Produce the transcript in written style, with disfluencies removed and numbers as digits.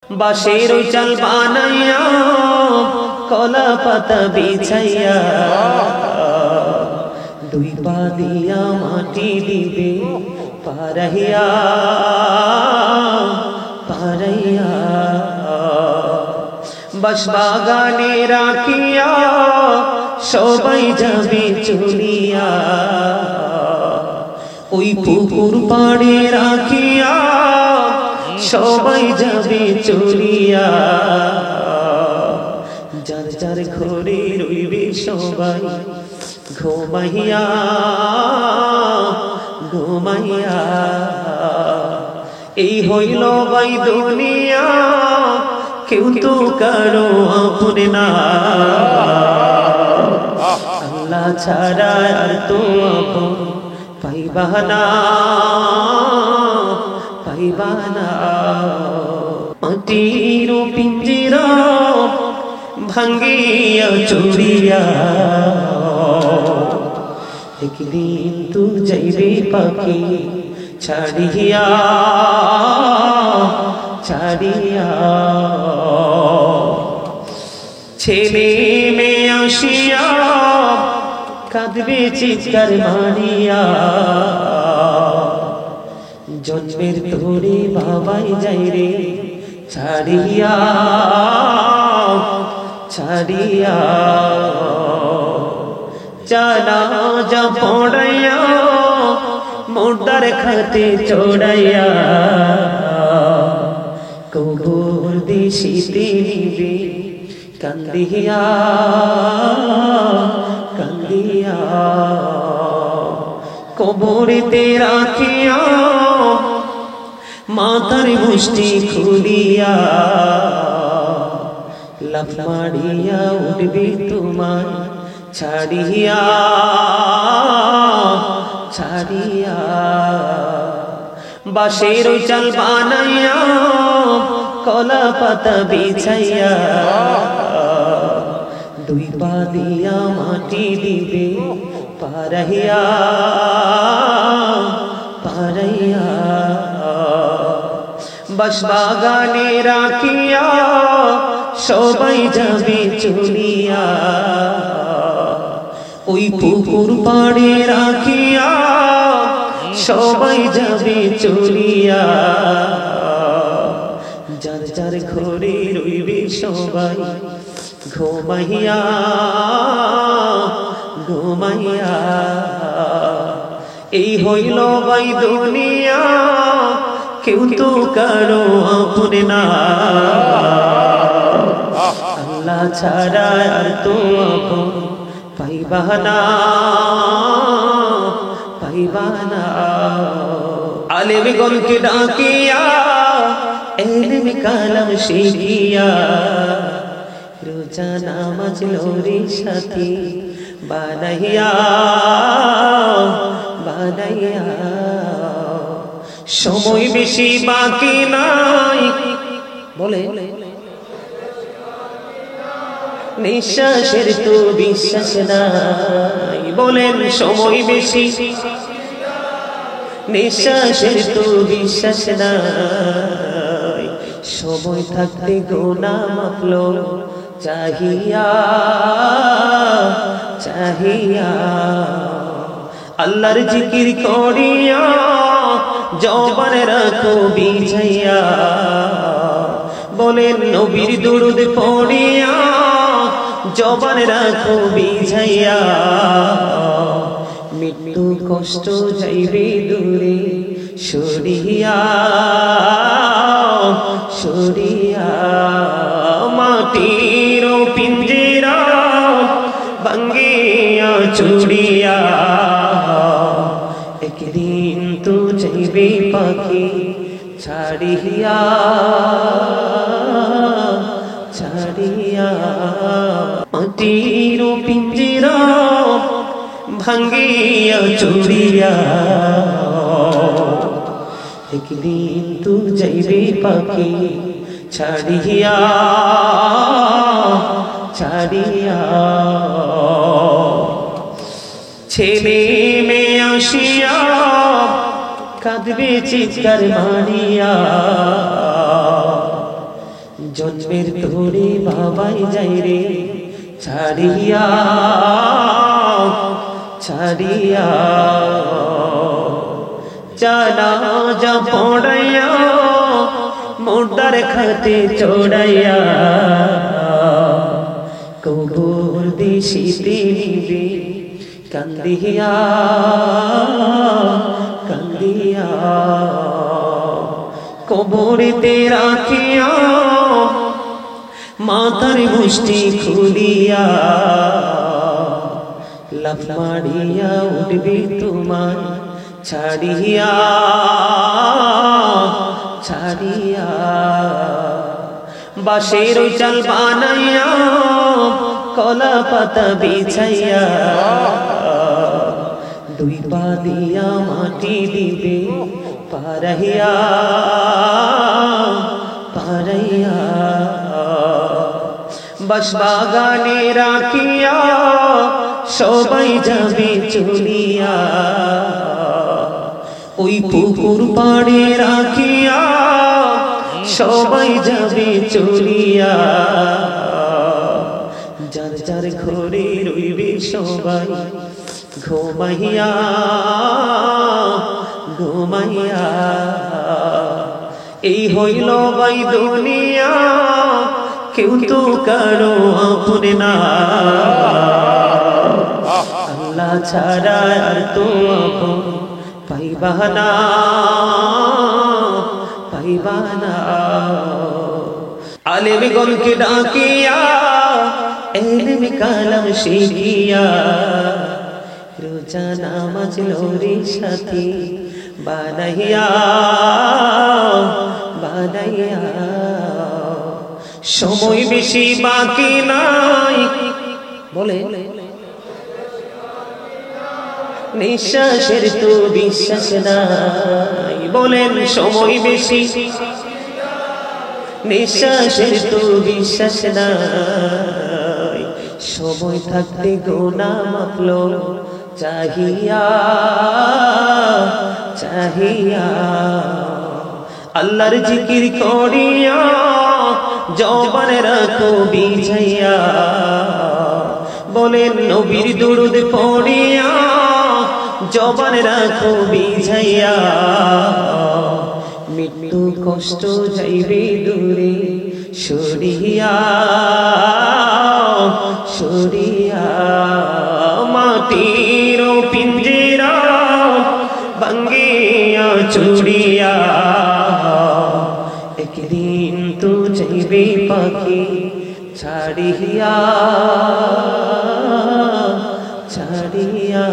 বাঁশের চাল বানাইয়া কলা পাতা বিছাইয়া দুই পা দিয়া মাটি দিবে পারাইয়া পারাইয়া বাঁশ বাগানে রাখিয়া সবাই যাবে চলিয়া ওই পুকুর পাড়ে রাখিয়া সবাই যাবে চলিয়া যার যার ঘরে রইবে সবাই ঘুমাইয়া ঘুমাইয়া এই হইল ভাই দুনিয়া কেউ তো কারো আপন না আল্লাহ ছাড়া আর তো আপন পাইবা না পাইবা না মাটির পিঞ্জিরা ভাঙ্গিয়া চুরিয়া একদিন তু যাইবে পাখি ছাড়িয়া ছাড়িয়া ছেলে মেয়ে আসিয়া কাঁদবে চিৎকার মারিয়া জন্মের তোরে বাবাই যাই রে ছাড়িয়া ছাড়িয়া জানাজা পড়াইয়া মোটার খাতে চড়াইয়া কবর দিশিতে নিবে কান্দিয়া কান্দিয়া কবরেতে রাখিয়া মাথার মুষ্টি খুলিয়া লাফ মারিয়া উঠবে তোমার ছাড়িয়া ছাড়িয়া বাঁশের চাল বানাইয়া কলা পাতা বিছাইয়া দুই পা দিয়া মাটি দিবে পারাইয়া পারাইয়া বাঁশ বাগানে রাখিয়া সবাই যাবে চলিয়া ওই পুকুর পাড়ে রাখিয়া সবাই যাবে চলিয়া যার যার ঘরে রইবে সবাই ঘুমাইয়া ঘুমাইয়া এই হইল ভাই দুনিয়া কেউ তো কারো আপন না আল্লাহ ছাড়া আর তো আপন পাইবা না পাইবা না আলেমগণকে ডাকিয়া ইলম কালাম শিখিয়া রোজা নামাজ লোরে সাথী বানাইয়া বানাইয়া সময় বেশি বাকি নাই বলে নিঃশ্বাসের তো বিশ্বাস নাই বলেন সময় বেশি নিঃশ্বাসের তো বিশ্বাস নাই সময় থাকতে গোনা মাফলো চাহিয়া চাহিয়া আল্লাহর জিকির করিয়া জবান রাখো বিছাইয়া বলেন নবীর দুরূদ পড়িয়া জবান রাখো বিছাইয়া মৃত্যু কষ্ট যাইবে দূরে সরিয়া সরিয়া মাটির পিঞ্জিরা ভাঙ্গিয়া চুরিয়া একদিন তো যাইবে পাখি ছাড়িয়া ছাড়িয়া মাটির পিঞ্জিরা ভাঙ্গিয়া চুরিয়া একদিন তো যাইবে পাখি ছাড়িয়া ছাড়িয়া ছেলে মেয়ে আসিয়া কাঁদবে চিৎকার মারিয়া জন্মের তোরে বাবাই যাই রে ছাড়িয়া ছাড়িয়া জানাজা পড়াইয়া মোটার খাতে চড়াইয়া কবর দিশিতে নিবে কান্দিয়া কান্দিয়া কবরেতে রাখিয়া মাথার মুষ্টি খুলিয়া লাফ মারিয়া উঠবে তোমার ছাড়িয়া ছাড়িয়া বাঁশের চাল বানাইয়া কলা পাতা বিছাইয়া দুই পা দিয়া মাটি দিবে পারাইয়া পারাইয়া বাস বাগানে রাখিয়া সবাই যাবে চলিয়া ওই পুকুর পাড়ে রাখিয়া সবাই যাবে চলিয়া যার যার ঘরে রইবে সবাই ঘুমাইয়া ঘুমাইয়া এই হইল ভাই দুনিয়া কেউ তো কারো আপন না আল্লাহ ছাড়া আর তো আপন পাইবা না পাইবা না আলেমগণকে ডাকিয়া এলম কালাম শিখিয়া রোজা নামাজ লোরে সাথী বানাইয়া বানাইয়া সময় বেশি বাকি নাই বলে নিঃশ্বাসের তো বিশ্বাস নাই বলেন সময় বেশি নিঃশ্বাসের তো বিশ্বাস নাই সময় থাকতে গোনা মাপলো চাহিয়া চাহিয়া আল্লাহর জিকির করিয়া জবান রাখো বিছাইয়া বলেন নবীর দুরূদ পড়িয়া জবান রাখো বিছাইয়া মৃত্যু কষ্ট যাইবে দূরে সরিয়া সরিয়া মাটির পিঞ্জরা ভাঙ্গিয়া চুড়িয়া একদিন তো যাইবে পাখি ছাড়িয়া ছাড়িয়া